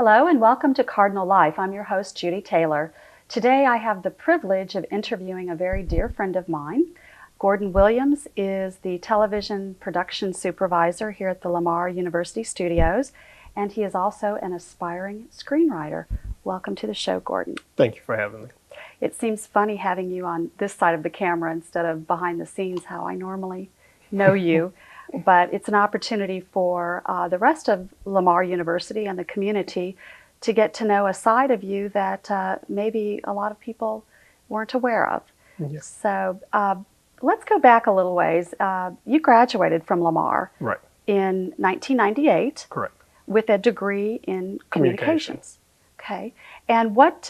Hello and welcome to Cardinal Life. I'm your host, Judy Taylor. Today I have the privilege of interviewing a very dear friend of mine. Gordon Williams is the television production supervisor here at the Lamar University Studios, and he is also an aspiring screenwriter. Welcome to the show, Gordon. Thank you for having me. It seems funny having you on this side of the camera instead of behind the scenes, how I normally know you. But it's an opportunity for the rest of Lamar University and the community to get to know a side of you that maybe a lot of people weren't aware of. Yes. So let's go back a little ways. You graduated from Lamar Right. in 1998. Correct. With a degree in communications. Okay. And what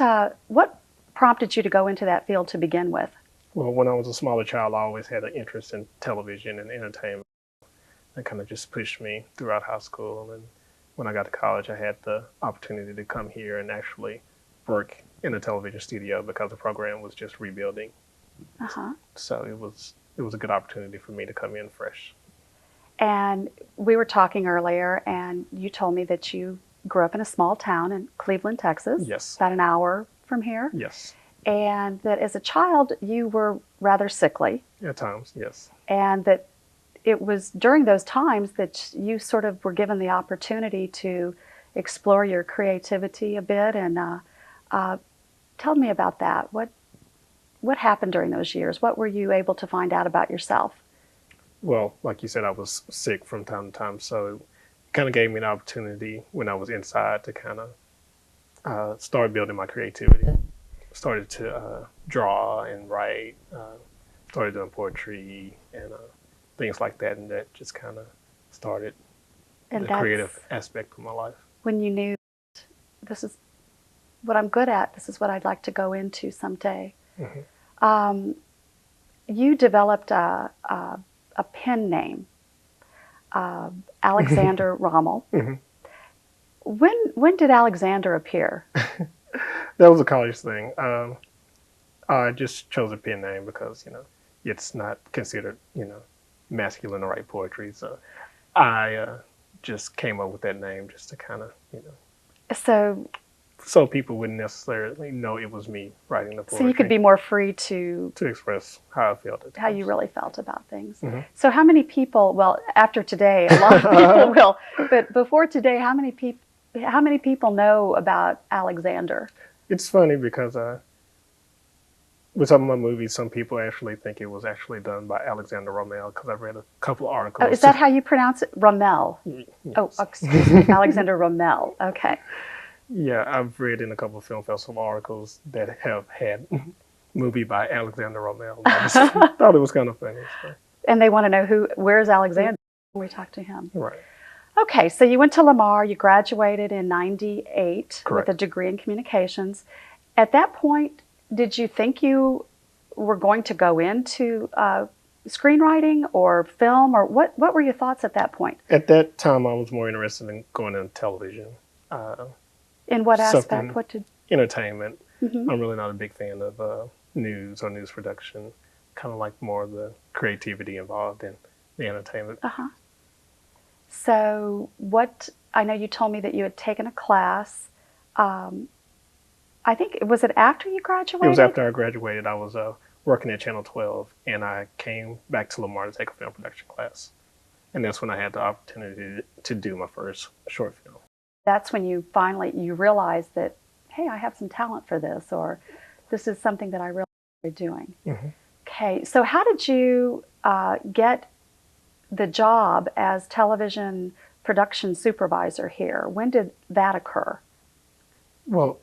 prompted you to go into that field to begin with? Well, when I was a smaller child, I always had an interest in television and entertainment. That kind of just pushed me throughout high school. And when I got to college, I had the opportunity to come here and actually work in a television studio because the program was just rebuilding. So it was a good opportunity for me to come in fresh. And we were talking earlier, and you told me that you grew up in a small town in Cleveland, Texas. Yes. About an hour from here. Yes. And that as a child, you were rather sickly. At times, yes. And that it was during those times that you sort of were given the opportunity to explore your creativity a bit. And tell me about that. What happened during those years? What were you able to find out about yourself? Well, like you said, I was sick from time to time, so it kind of gave me an opportunity when I was inside to kind of start building my creativity. Started to draw and write, started doing poetry and things like that, and that just kind of started the creative aspect of my life. When you knew, this is what I'm good at, this is what I'd like to go into someday. Mm-hmm. You developed a pen name, Alexander Rommel. Mm-hmm. When did Alexander appear? That was a college thing. I just chose a pen name because, it's not considered, masculine to write poetry. So I just came up with that name just to kind of, so people wouldn't necessarily know it was me writing the poetry. So you could be more free to express how I felt. How you really felt about things. Mm-hmm. So how many people, well, after today, a lot of people will, but before today, how many people know about Alexander? It's funny because with some of my movies, some people actually think it was actually done by Alexander Rommel because I've read a couple of articles. Oh, is that how you pronounce it? Rommel? Yes. Oh, excuse me. Alexander Rommel. Okay. Yeah, I've read in a couple of film festival articles that have had movie by Alexander Rommel. I just thought it was kind of funny. So. And they want to know where's Alexander? We talked to him. Right. Okay, so you went to Lamar, you graduated in 98 Correct. With a degree in communications. At that point, did you think you were going to go into screenwriting or film, or what were your thoughts at that point? At that time, I was more interested in going into television. In what aspect? Entertainment. Mm-hmm. I'm really not a big fan of news or news production. Kind of like more of the creativity involved in the entertainment. Uh-huh. So I know you told me that you had taken a class. I think, was it after you graduated? It was after I graduated. I was working at Channel 12, and I came back to Lamar to take a film production class. And that's when I had the opportunity to do my first short film. That's when you finally realized that, hey, I have some talent for this, or this is something that I really enjoy doing. Mm-hmm. Okay, so how did you get the job as television production supervisor here? When did that occur? Well,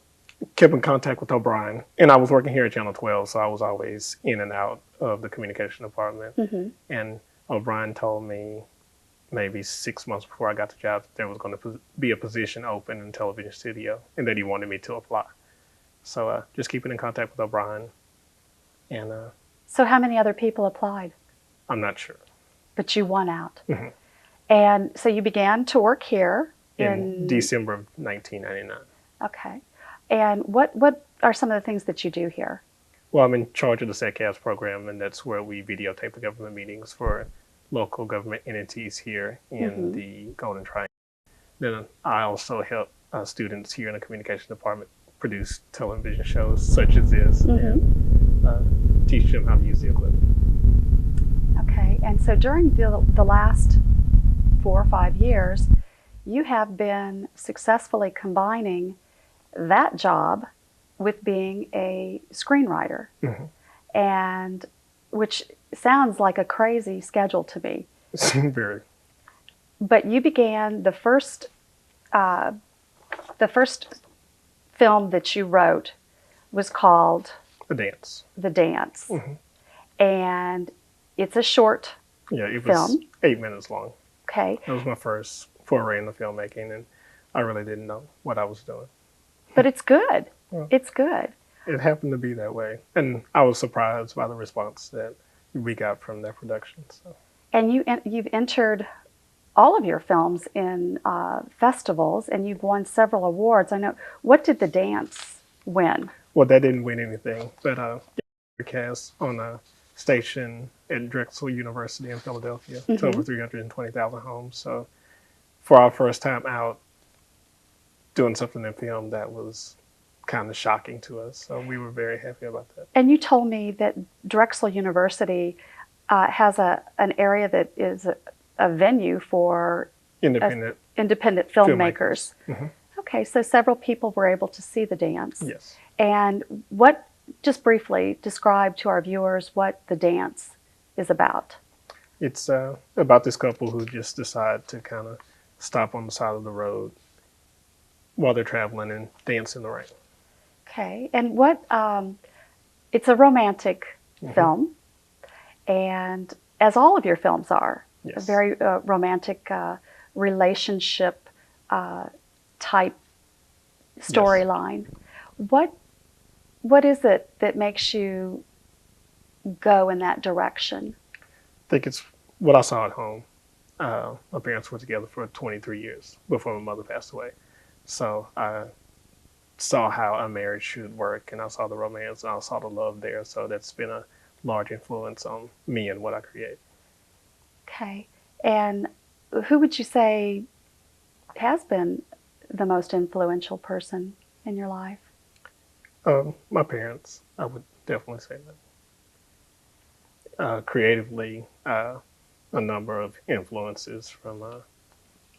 kept in contact with O'Brien, and I was working here at Channel 12, so I was always in and out of the communication department. Mm-hmm. And O'Brien told me maybe 6 months before I got the job that there was going to be a position open in the television studio and that he wanted me to apply. So just keeping in contact with O'Brien. And so how many other people applied? I'm not sure. But you won out. Mm-hmm. And so you began to work here in December of 1999. Okay. And what are some of the things that you do here? Well, I'm in charge of the SETCAS program, and that's where we videotape the government meetings for local government entities here in the Golden Triangle. Then I also help students here in the communication department produce television shows such as this and teach them how to use the equipment. Okay, and so during the last 4 or 5 years, you have been successfully combining that job with being a screenwriter, and which sounds like a crazy schedule to me. Very. But you began the first film that you wrote was called The Dance. The Dance, and it's a short it was film. 8 minutes long. Okay, That was my first foray into filmmaking, and I really didn't know what I was doing. but it's good. Well, It's good. It happened to be that way, and I was surprised by the response that we got from that production. So. And you've entered all of your films in festivals, and you've won several awards. I know. What did The Dance win? Well, that didn't win anything, but it cast on a station at Drexel University in Philadelphia. It's over 320,000 homes. So for our first time out doing something in film, that was kind of shocking to us. So we were very happy about that. And you told me that Drexel University has an area that is a venue for Independent filmmakers. Okay, so several people were able to see The Dance. Yes. And just briefly describe to our viewers what The Dance is about. It's about this couple who just decide to kind of stop on the side of the road while they're traveling and dance in the rain. Okay, and it's a romantic film, and as all of your films are, a very romantic relationship type storyline. What is it that makes you go in that direction? I think it's what I saw at home. My parents were together for 23 years before my mother passed away. So I saw how a marriage should work, and I saw the romance, and I saw the love there. So that's been a large influence on me and what I create. Okay. And who would you say has been the most influential person in your life? My parents, I would definitely say that. Creatively, a number of influences from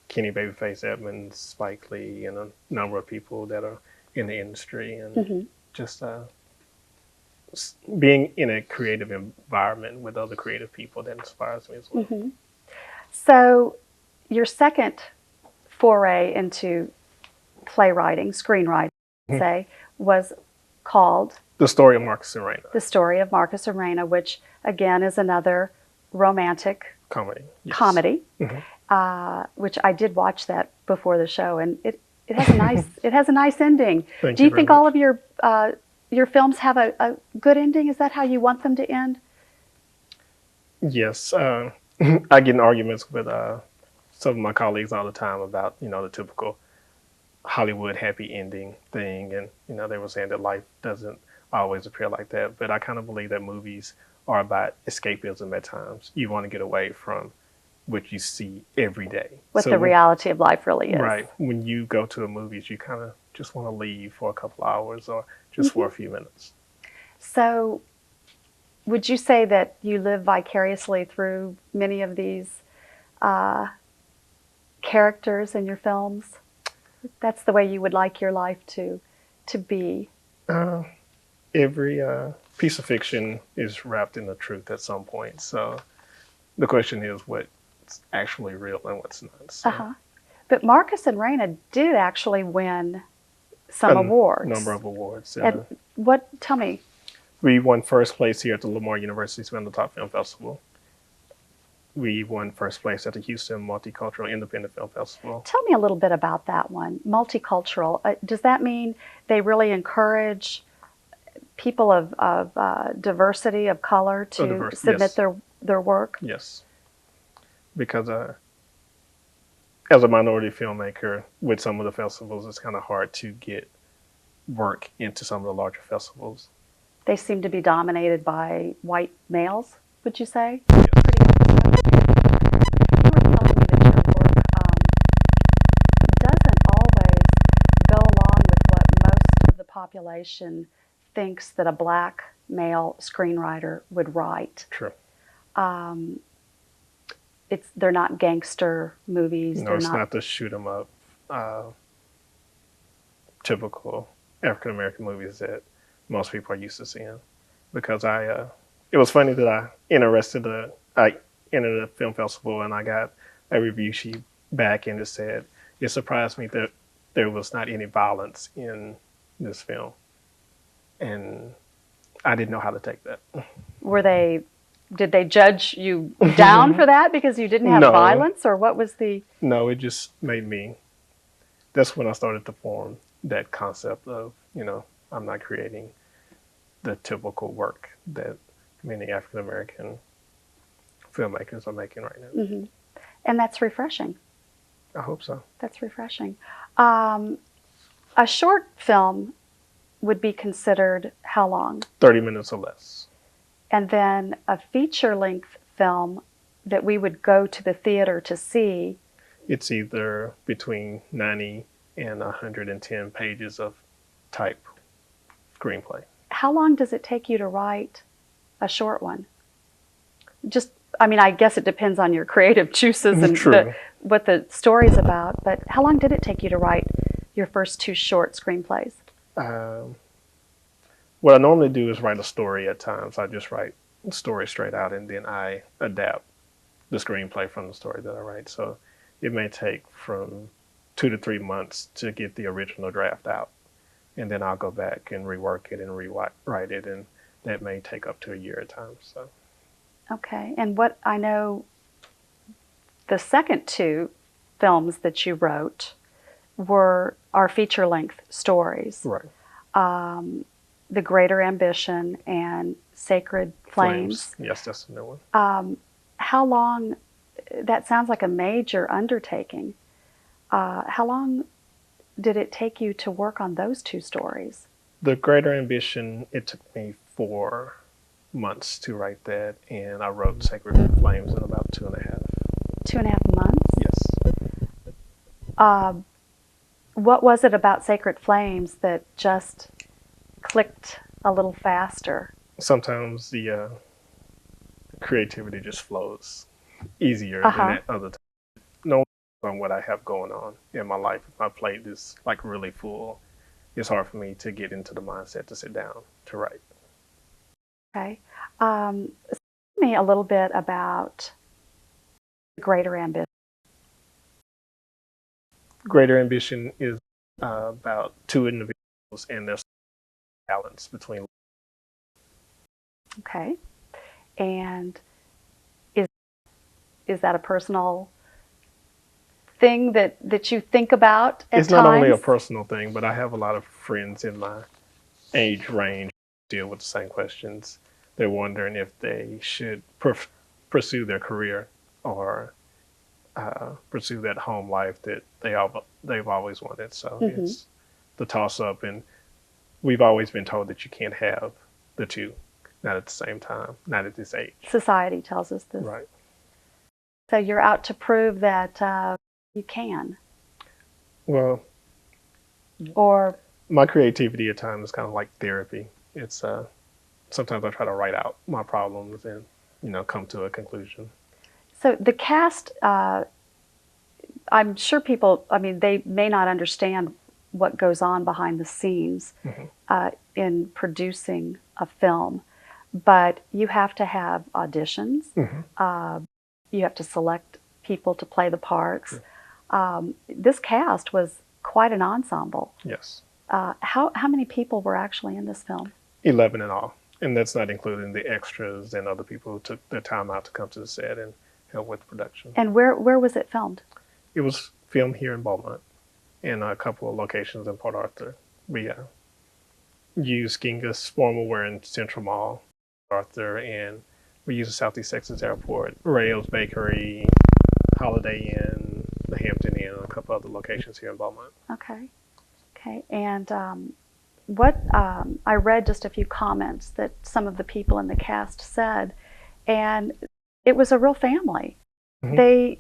Kenny Babyface Edmonds, Spike Lee, and a number of people that are in the industry, and just being in a creative environment with other creative people that inspires me as well. So your second foray into playwriting, screenwriting, say, was called The Story of Marcus and Raina. The Story of Marcus and Raina, which again is another romantic Comedy. Yes. comedy, which I did watch that before the show, and it has a nice it has a nice ending. Do you think all of your films have a good ending? Is that how you want them to end? Yes. I get in arguments with some of my colleagues all the time about, the typical Hollywood happy ending thing. And, they were saying that life doesn't always appear like that. But I kind of believe that movies are about escapism at times. You want to get away from what you see every day. What the reality of life really is. Right. When you go to the movies, you kind of just want to leave for a couple hours or just for a few minutes. So would you say that you live vicariously through many of these characters in your films? That's the way you would like your life to be? Every piece of fiction is wrapped in the truth at some point. So the question is what's actually real and what's not. So. But Marcus and Raina did actually win some awards. A number of awards. And tell me. We won first place here at the Lamar University Top Film Festival. We won first place at the Houston Multicultural Independent Film Festival. Tell me a little bit about that one, multicultural. Does that mean they really encourage people of diversity, of color to submit their work? Yes. Because as a minority filmmaker with some of the festivals, it's kind of hard to get work into some of the larger festivals. They seem to be dominated by white males, would you say? Yes. You were telling me that your work doesn't always population thinks that a black male screenwriter would write. True. They're not gangster movies. No, it's not the shoot 'em up, typical African American movies that most people are used to seeing. Because it was funny that I entered a film festival and I got a review sheet back and it said, it surprised me that there was not any violence in this film. And I didn't know how to take that. Did they judge you down for that because you didn't have violence, or what was the? No, it just made me, that's when I started to form that concept of, I'm not creating the typical work that many African American filmmakers are making right now. Mm-hmm. And that's refreshing. I hope so. That's refreshing. A short film would be considered how long? 30 minutes or less. And then a feature-length film that we would go to the theater to see. It's either between 90 and 110 pages of type screenplay. How long does it take you to write a short one? I guess it depends on your creative juices and what the story's about, but how long did it take you to write your first 2 short screenplays? What I normally do is write a story at times. I just write the story straight out and then I adapt the screenplay from the story that I write. So it may take from 2 to 3 months to get the original draft out. And then I'll go back and rework it and rewrite it, and that may take up to a year at times. So. Okay, and what I know, the second 2 films that you wrote are feature-length stories. Right. The Greater Ambition and Sacred Flames. Yes, that's the new one. How long, that sounds like a major undertaking. How long did it take you to work on those 2 stories? The Greater Ambition, it took me 4 months to write that, and I wrote Sacred Flames in about 2.5. 2.5 months? Yes. What was it about Sacred Flames that just clicked a little faster? Sometimes the creativity just flows easier than at other times. No, on what I have going on in my life, if my plate is like really full, it's hard for me to get into the mindset to sit down to write. Okay. Tell me a little bit about Greater Ambition. Greater Ambition is about 2 individuals and their balance between. Okay. And is that a personal thing that you think about at times? It's not only a personal thing, but I have a lot of friends in my age range who deal with the same questions. They're wondering if they should pursue their career or pursue that home life that they've always wanted. So it's the toss-up, and we've always been told that you can't have the 2, not at the same time, not at this age. Society tells us this. Right. So you're out to prove that you can. Well, or my creativity at times is kind of like therapy. It's sometimes I try to write out my problems and come to a conclusion. So the cast, I'm sure people, they may not understand what goes on behind the scenes in producing a film, but you have to have auditions. You have to select people to play the parts. This cast was quite an ensemble. Yes. How many people were actually in this film? 11 in all, and that's not including the extras and other people who took their time out to come to the set and help with production. And where was it filmed? It was filmed here in Beaumont, in a couple of locations in Port Arthur. We used Genghis formal wear in Central Mall, Arthur, and we used the Southeast Texas Airport, Rails Bakery, Holiday Inn, the Hampton Inn, and a couple other locations here in Beaumont. Okay. And I read just a few comments that some of the people in the cast said, and it was a real family. They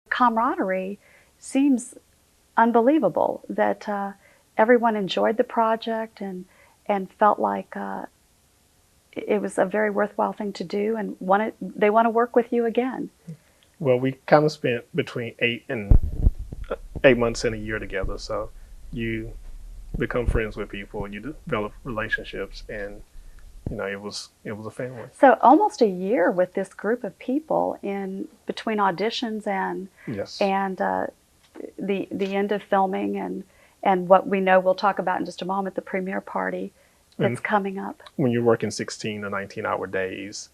camaraderie seems unbelievable. That everyone enjoyed the project and felt like it was a very worthwhile thing to do, and they want to work with you again. Well, we kind of spent between 8 months and a year together. So you become friends with people, you develop relationships, and it was a family. So almost a year with this group of people in between auditions and Yes. and the end of filming and what we know we'll talk about in just a moment, the premiere party that's coming up. When you're working 16 to 19-hour days,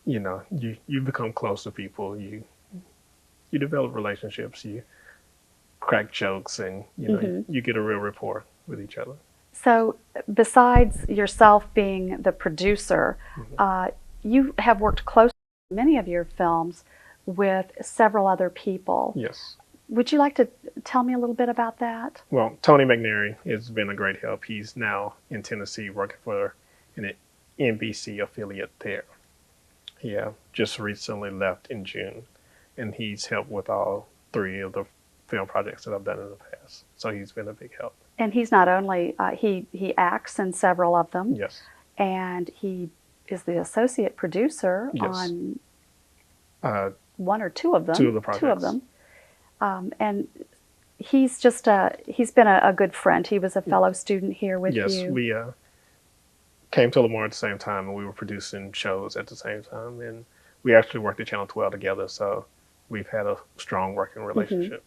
you become close to people. You develop relationships. You crack jokes, and you get a real rapport with each other. So besides yourself being the producer, you have worked closely in many of your films with several other people. Yes. Would you like to tell me a little bit about that? Well, Tony McNary has been a great help. He's now in Tennessee working for an NBC affiliate there. He just recently left in June, and he's helped with all 3 of the film projects that I've done in the past. So he's been a big help. And he's not only, he acts in several of them. Yes. And he is the associate producer on 1 or 2 of them. 2 of the projects. 2 of them. And he's been a good friend. He was a fellow student here with you. Yes, we came to Lamar at the same time, and we were producing shows at the same time. And we actually worked at Channel 12 together, so we've had a strong working relationship.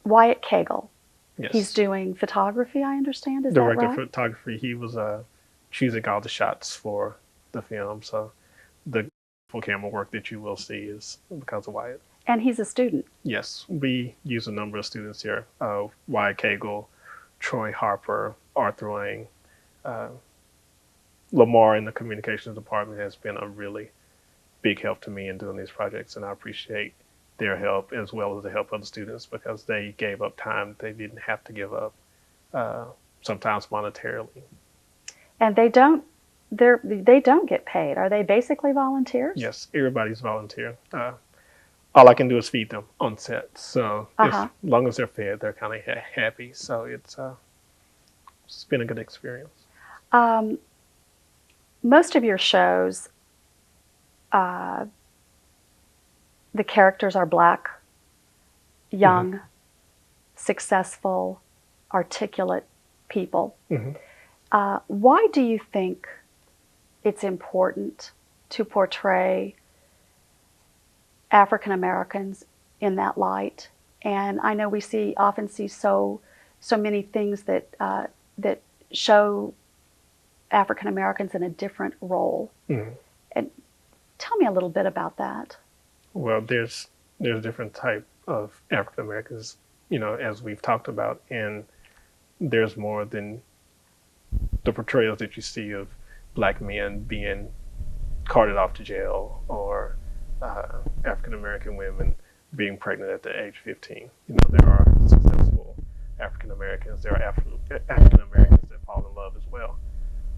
Wyatt Cagle. Yes. He's doing photography, I understand. Is that right? Director of photography. He was choosing all the shots for the film. So the full camera work that you will see is because of Wyatt. And he's a student. Yes. We use a number of students here. Wyatt Cagle, Troy Harper, Arthur Wang. Lamar in the communications department has been a really big help to me in doing these projects, and I appreciate their help as well as the help of the students, because they gave up time they didn't have to give up, sometimes monetarily. And they don't get paid. Are they basically volunteers? Yes, everybody's volunteer. All I can do is feed them on set. So as long as they're fed, they're kind of happy. So it's been a good experience. Most of your shows, the characters are Black, young, successful, articulate people. Why do you think it's important to portray African Americans in that light? And I know we often see so many things that that show African Americans in a different role. And tell me a little bit about that. Well, there's different type of African Americans, as we've talked about, and there's more than the portrayals that you see of Black men being carted off to jail, or African American women being pregnant at the age 15. There are successful African Americans. There are African Americans that fall in love as well.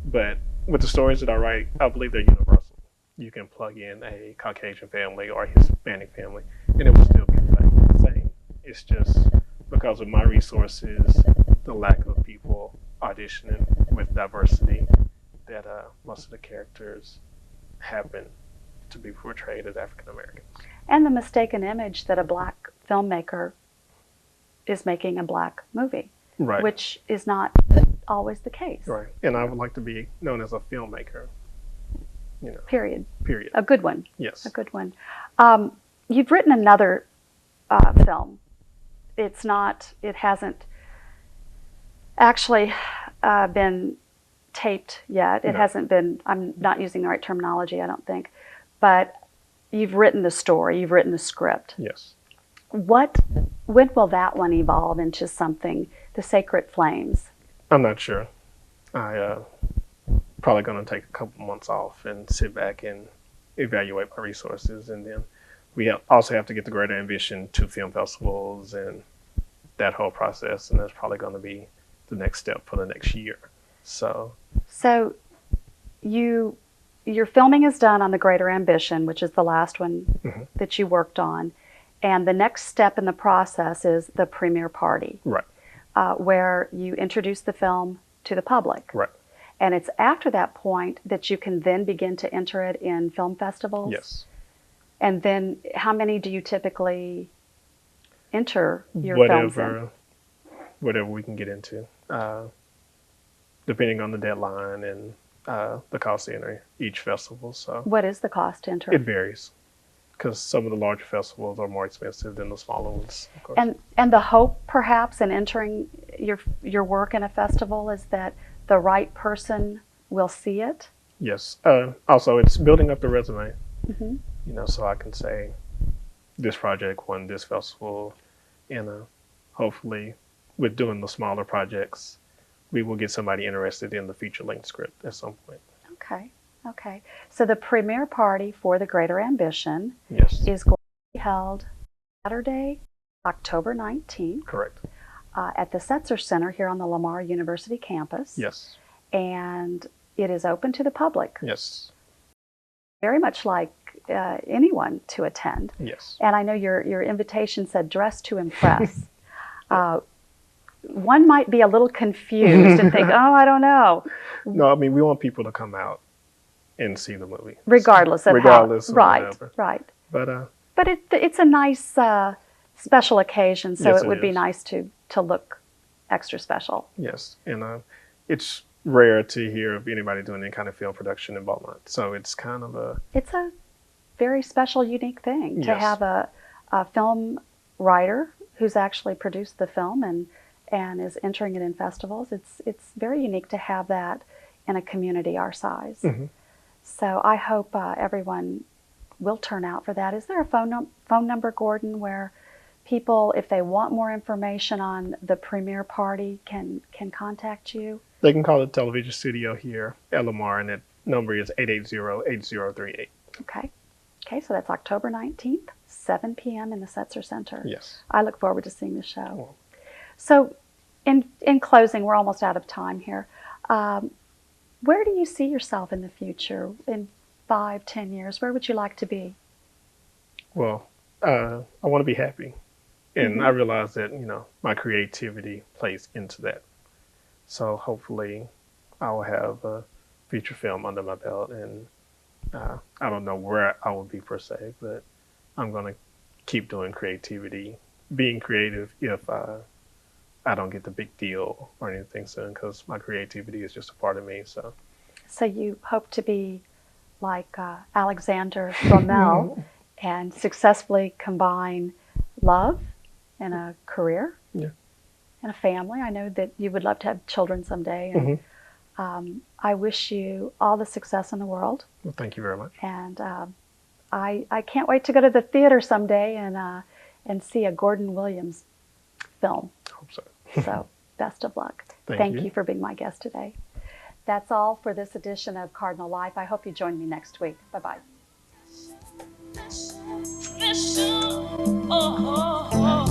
But with the stories that I write, I believe they're universal. You can plug in a Caucasian family or a Hispanic family, and it will still be the same. It's just because of my resources, the lack of people auditioning with diversity, that most of the characters happen to be portrayed as African Americans. And the mistaken image that a Black filmmaker is making a Black movie, right, which is not always the case. Right, and I would like to be known as a filmmaker. Period. Period. A good one. Yes. A good one. You've written another film. It hasn't actually been taped yet. It hasn't been, I'm not using the right terminology, I don't think, but you've written the story, you've written the script. Yes. When will that one evolve into something, The Sacred Flames? I'm not sure. I probably going to take a couple months off and sit back and evaluate my resources, and then we also have to get the Greater Ambition to film festivals and that whole process, and that's probably going to be the next step for the next year. So your filming is done on the Greater Ambition, which is the last one that you worked on, And the next step in the process is the premiere party, Right. where you introduce the film to the public. Right. And it's after that point that you can then begin to enter it in film festivals? Yes. And then how many do you typically enter your films in? Whatever we can get into, depending on the deadline and the cost to enter each festival. So What is the cost to enter? it varies because some of the larger festivals are more expensive than the smaller ones, of course. And the hope, perhaps, in entering your work in a festival is that the right person will see it? Yes. Also, it's building up the resume. Mm-hmm. You know, so I can say this project won this festival, and hopefully, with doing the smaller projects, we will get somebody interested in the feature-length script at some point. Okay. Okay. So the premiere party for The Greater Ambition Yes. is going to be held Saturday, October 19th. Correct. At the Setzer Center here on the Lamar University campus. Yes. And it is open to the public, Yes. very much like anyone to attend. Yes. And I know your invitation said dress to impress. One might be a little confused and think, oh, I don't know. No, I mean, we want people to come out and see the movie. Regardless of Regardless of right, whatever. right. But it's a nice special occasion, so Yes, it it would be is. nice to look extra special. yes, and it's rare to hear of anybody doing any kind of film production in Beaumont. So it's kind of It's a very special, unique thing to Yes. have a film writer who's actually produced the film and is entering it in festivals. It's very unique to have that in a community our size. Mm-hmm. So I hope everyone will turn out for that. Is there a phone number, Gordon, where people, if they want more information on the premiere party, can contact you? They can call the television studio here at Lamar, and that number is 880-8038. Okay. Okay, so that's October 19th, 7 p.m. in the Setzer Center. Yes. I look forward to seeing the show. Cool. So in closing, we're almost out of time here. Where do you see yourself in the future, in 5-10 years? Where would you like to be? Well, I want to be happy. And Mm-hmm. I realize that, you know, my creativity plays into that. So hopefully I will have a feature film under my belt, and I don't know where I will be per se, but I'm going to keep doing creativity, being creative if I don't get the big deal or anything soon, because my creativity is just a part of me. So you hope to be like Alexander Flamel and successfully combine love and a career Yeah. and a family. I know that you would love to have children someday. And I wish you all the success in the world. Well, thank you very much. And I can't wait to go to the theater someday and see a Gordon Williams film. Hope so. So best of luck. Thank you you for being my guest today. That's all for this edition of Cardinal Life. I hope you join me next week. Bye-bye. Oh, oh, oh.